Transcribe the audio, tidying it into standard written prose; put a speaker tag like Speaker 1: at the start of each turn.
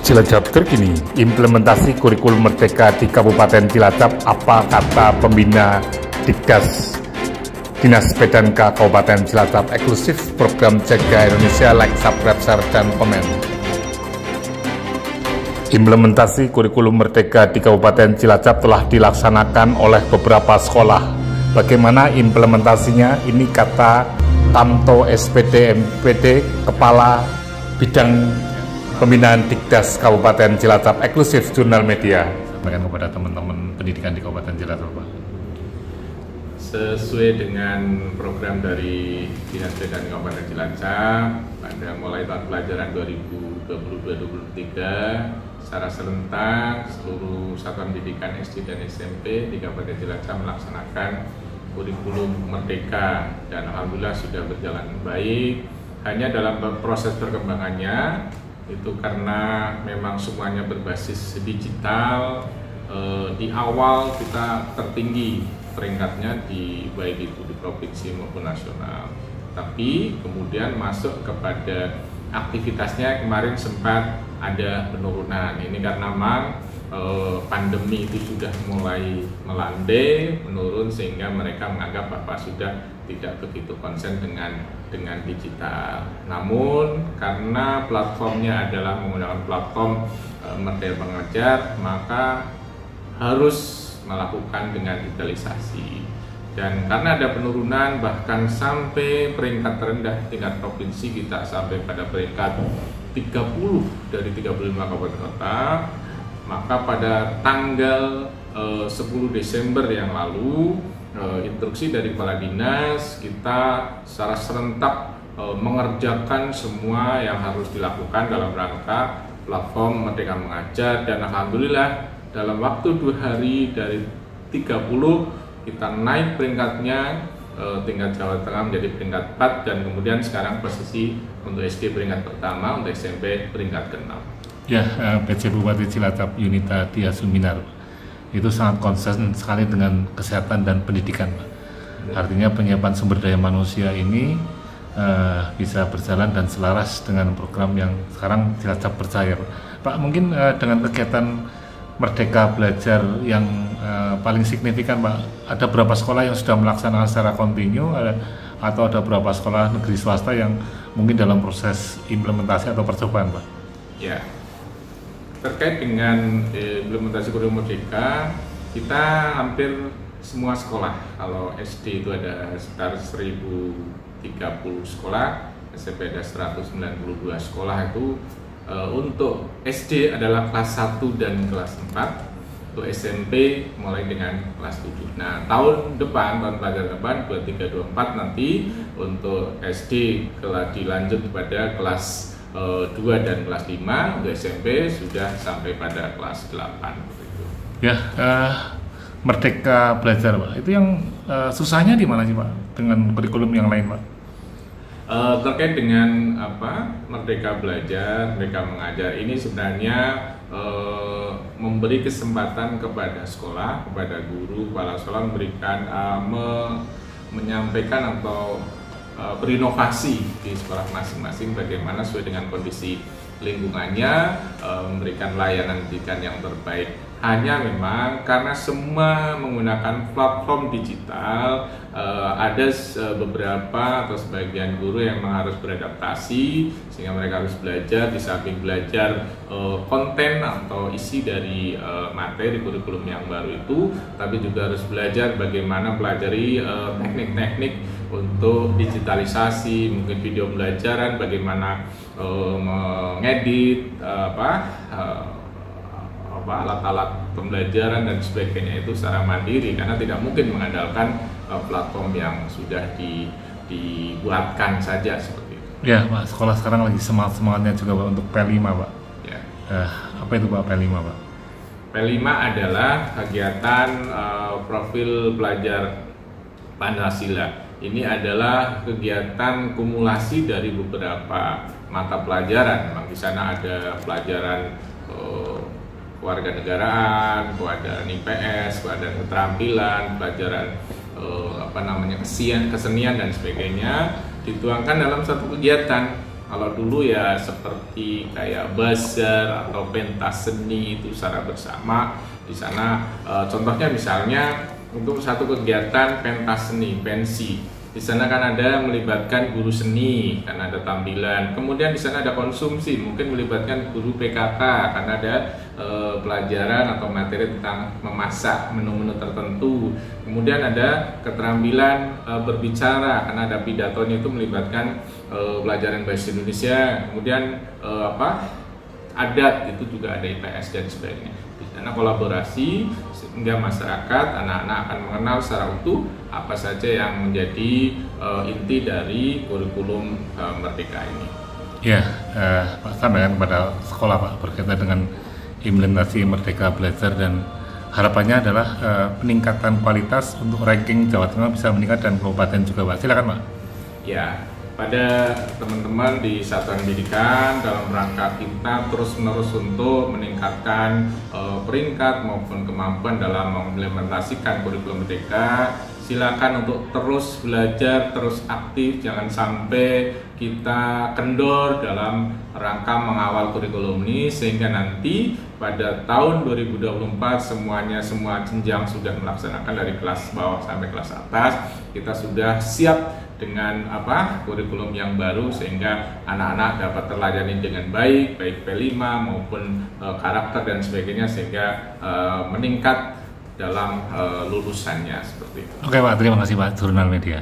Speaker 1: Cilacap terkini, implementasi kurikulum Merdeka di Kabupaten Cilacap, apa kata pembina Dikdas Dinas Pedanka Kabupaten Cilacap eksklusif program Jaga Indonesia like, subscribe, share, dan komen. Implementasi kurikulum Merdeka di Kabupaten Cilacap telah dilaksanakan oleh beberapa sekolah. Bagaimana implementasinya? Ini kata Tamto SPD MPD, Kepala Bidang Pembinaan Dikdas Kabupaten Cilacap, eksklusif Jurnal Media. Sampaikan kepada teman-teman pendidikan di Kabupaten Cilacap, Pak.
Speaker 2: Sesuai dengan program dari Dinas Pendidikan Kabupaten Cilacap, pada mulai tahun pelajaran 2022-2023 secara serentak seluruh satuan pendidikan SD dan SMP di Kabupaten Cilacap melaksanakan kurikulum Merdeka, dan alhamdulillah sudah berjalan baik. Hanya dalam proses perkembangannya itu karena memang semuanya berbasis digital, di awal kita tertinggi peringkatnya baik itu di provinsi maupun nasional, tapi kemudian masuk kepada aktivitasnya kemarin sempat ada penurunan. Ini karena memang pandemi itu sudah mulai melandai, menurun, sehingga mereka menganggap bahwa sudah tidak begitu konsen dengan digital. Namun karena platformnya adalah menggunakan platform Merdeka Mengajar, maka harus melakukan dengan digitalisasi. Dan karena ada penurunan bahkan sampai peringkat terendah tingkat provinsi, kita sampai pada peringkat 30 dari 35 kabupaten kota, maka pada tanggal 10 Desember yang lalu, instruksi dari kepala dinas, kita secara serentak mengerjakan semua yang harus dilakukan dalam rangka platform Merdeka Mengajar, dan alhamdulillah dalam waktu 2 hari dari 30 kita naik peringkatnya, tingkat Jawa Tengah menjadi peringkat 4, dan kemudian sekarang posisi untuk SD peringkat pertama, untuk SMP peringkat ke-6.
Speaker 1: Ya, PJ Bupati Cilacap Yunita Tia Suminar itu sangat konsen sekali dengan kesehatan dan pendidikan, Pak. Artinya penyiapan sumber daya manusia ini bisa berjalan dan selaras dengan program yang sekarang Cilacap percaya, Pak. Mungkin dengan kegiatan Merdeka Belajar yang paling signifikan, Pak, ada berapa sekolah yang sudah melaksanakan secara kontinu, atau ada berapa sekolah negeri swasta yang mungkin dalam proses implementasi atau percobaan, Pak?
Speaker 2: Ya, terkait dengan implementasi kurikulum Merdeka, kita hampir semua sekolah. Kalau SD itu ada sekitar 1030 sekolah, SMP ada 192 sekolah. Itu untuk SD adalah kelas 1 dan kelas 4, untuk SMP mulai dengan kelas 7. Nah, tahun depan, tahun pelajaran depan 23-24 nanti untuk SD dilanjut pada kelas 2 dan kelas 5, untuk SMP sudah sampai pada kelas 8.
Speaker 1: Ya, Merdeka Belajar, Pak, itu yang susahnya di mana sih, Pak, dengan kurikulum yang lain, Pak?
Speaker 2: Terkait dengan Merdeka Belajar, Merdeka Mengajar ini sebenarnya memberi kesempatan kepada sekolah, kepada guru, kepala sekolah memberikan menyampaikan atau berinovasi di sekolah masing-masing bagaimana sesuai dengan kondisi lingkungannya, memberikan layanan pendidikan yang terbaik. Hanya memang karena semua menggunakan platform digital, ada beberapa atau sebagian guru yang memang harus beradaptasi, sehingga mereka harus belajar, di samping belajar konten atau isi dari materi kurikulum yang baru itu, tapi juga harus belajar bagaimana pelajari teknik-teknik untuk digitalisasi, mungkin video pembelajaran, bagaimana mengedit alat-alat pembelajaran dan sebagainya itu secara mandiri, karena tidak mungkin mengandalkan platform yang sudah dibuatkan saja seperti itu.
Speaker 1: Ya, Pak, sekolah sekarang lagi semangat-semangatnya juga, Pak, untuk P5, Pak.
Speaker 2: Ya.
Speaker 1: Apa itu, Pak, P5, Pak?
Speaker 2: P5 adalah kegiatan profil pelajar Pancasila. Ini adalah kegiatan kumulasi dari beberapa mata pelajaran. Memang di sana ada pelajaran kewarganegaraan, pelajaran IPS, pelajaran keterampilan, pelajaran kesenian dan sebagainya, dituangkan dalam satu kegiatan Kalau dulu ya seperti kayak buzzer atau pentas seni itu secara bersama di sana. Contohnya misalnya untuk satu kegiatan pentas seni, pensi. Di sana kan ada melibatkan guru seni karena ada tampilan. Kemudian di sana ada konsumsi, mungkin melibatkan guru PKK karena ada pelajaran atau materi tentang memasak menu-menu tertentu. Kemudian ada keterampilan berbicara karena ada pidatonya itu melibatkan pelajaran bahasa Indonesia. Kemudian adat itu juga ada IPS dan sebagainya. Di sana kolaborasi sehingga masyarakat, anak-anak akan mengenal secara utuh apa saja yang menjadi inti dari kurikulum Merdeka ini.
Speaker 1: Ya, Pak, sampaikan kepada sekolah Pak berkaitan dengan implementasi Merdeka Belajar dan harapannya adalah peningkatan kualitas untuk ranking Jawa Tengah bisa meningkat dan kabupaten juga Pak. Silakan Pak.
Speaker 2: Ya, pada teman-teman di satuan pendidikan dalam rangka kita terus-menerus untuk meningkatkan peringkat maupun kemampuan dalam mengimplementasikan kurikulum Merdeka, silakan untuk terus belajar, terus aktif, jangan sampai kita kendor dalam rangka mengawal kurikulum ini sehingga nanti pada tahun 2024 semua jenjang sudah melaksanakan dari kelas bawah sampai kelas atas, kita sudah siap dengan kurikulum yang baru sehingga anak-anak dapat terlayani dengan baik P5 maupun karakter dan sebagainya sehingga meningkat dalam lulusannya seperti itu.
Speaker 1: Oke Pak, terima kasih Pak Jurnal Media.